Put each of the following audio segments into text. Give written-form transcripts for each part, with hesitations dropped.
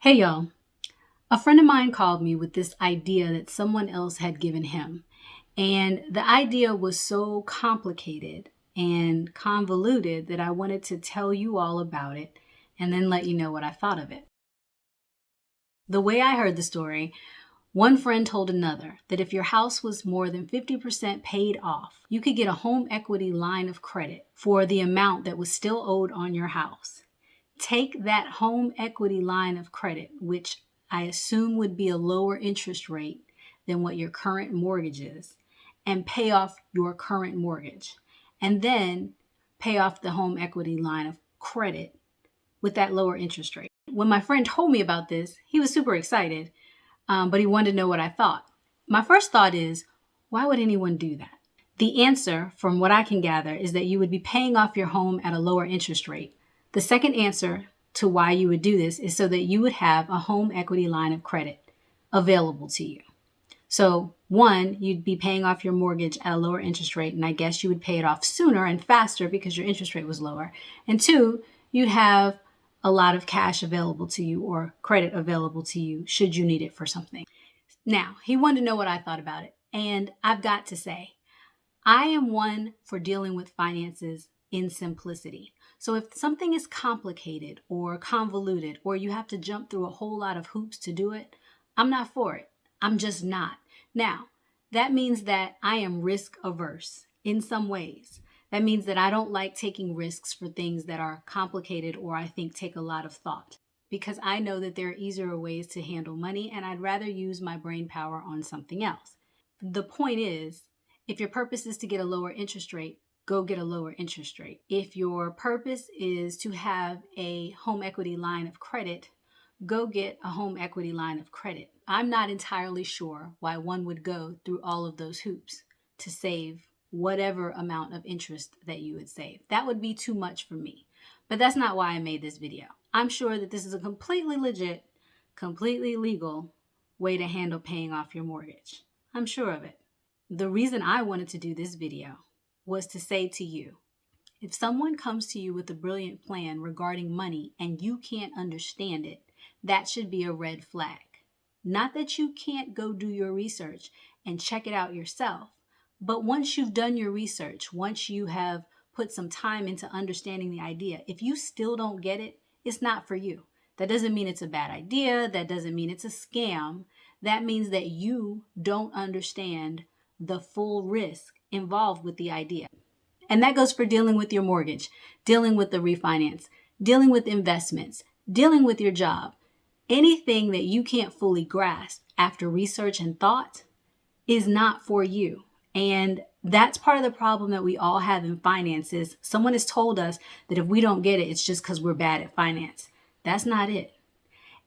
Hey y'all, a friend of mine called me with this idea that someone else had given him. And the idea was so complicated and convoluted that I wanted to tell you all about it and then let you know what I thought of it. The way I heard the story, one friend told another that if your house was more than 50% paid off, you could get a home equity line of credit for the amount that was still owed on your house. Take that home equity line of credit, which I assume would be a lower interest rate than what your current mortgage is, and pay off your current mortgage. And then pay off the home equity line of credit with that lower interest rate. When my friend told me about this, he was super excited, but he wanted to know what I thought. My first thought is, why would anyone do that? The answer, from what I can gather, is that you would be paying off your home at a lower interest rate. The second answer to why you would do this is so that you would have a home equity line of credit available to you. So one, you'd be paying off your mortgage at a lower interest rate, and I guess you would pay it off sooner and faster because your interest rate was lower. And two, you'd have a lot of cash available to you or credit available to you should you need it for something. Now, he wanted to know what I thought about it. And I've got to say, I am one for dealing with finances in simplicity. So if something is complicated or convoluted, or you have to jump through a whole lot of hoops to do it, I'm not for it. I'm just not. Now, that means that I am risk averse in some ways. That means that I don't like taking risks for things that are complicated or I think take a lot of thought, because I know that there are easier ways to handle money and I'd rather use my brain power on something else. The point is, if your purpose is to get a lower interest rate, go get a lower interest rate. If your purpose is to have a home equity line of credit, go get a home equity line of credit. I'm not entirely sure why one would go through all of those hoops to save whatever amount of interest that you would save. That would be too much for me. But that's not why I made this video. I'm sure that this is a completely legit, completely legal way to handle paying off your mortgage. I'm sure of it. The reason I wanted to do this video was to say to you, if someone comes to you with a brilliant plan regarding money and you can't understand it, that should be a red flag. Not that you can't go do your research and check it out yourself, but once you've done your research, once you have put some time into understanding the idea, if you still don't get it, it's not for you. That doesn't mean it's a bad idea. That doesn't mean it's a scam. That means that you don't understand the full risk involved with the idea. And that goes for dealing with your mortgage, dealing with the refinance, dealing with investments, dealing with your job. Anything that you can't fully grasp after research and thought is not for you. And that's part of the problem that we all have in finances. Someone has told us that if we don't get it, it's just because we're bad at finance. That's not it.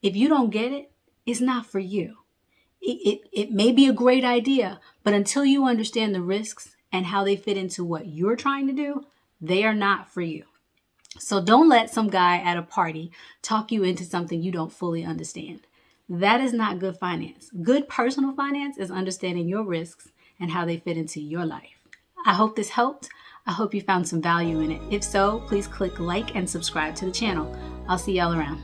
If you don't get it, it's not for you. It may be a great idea, but until you understand the risks and how they fit into what you're trying to do, they are not for you. So don't let some guy at a party talk you into something you don't fully understand. That is not good finance. Good personal finance is understanding your risks and how they fit into your life. I hope this helped. I hope you found some value in it. If so, please click like and subscribe to the channel. I'll see y'all around.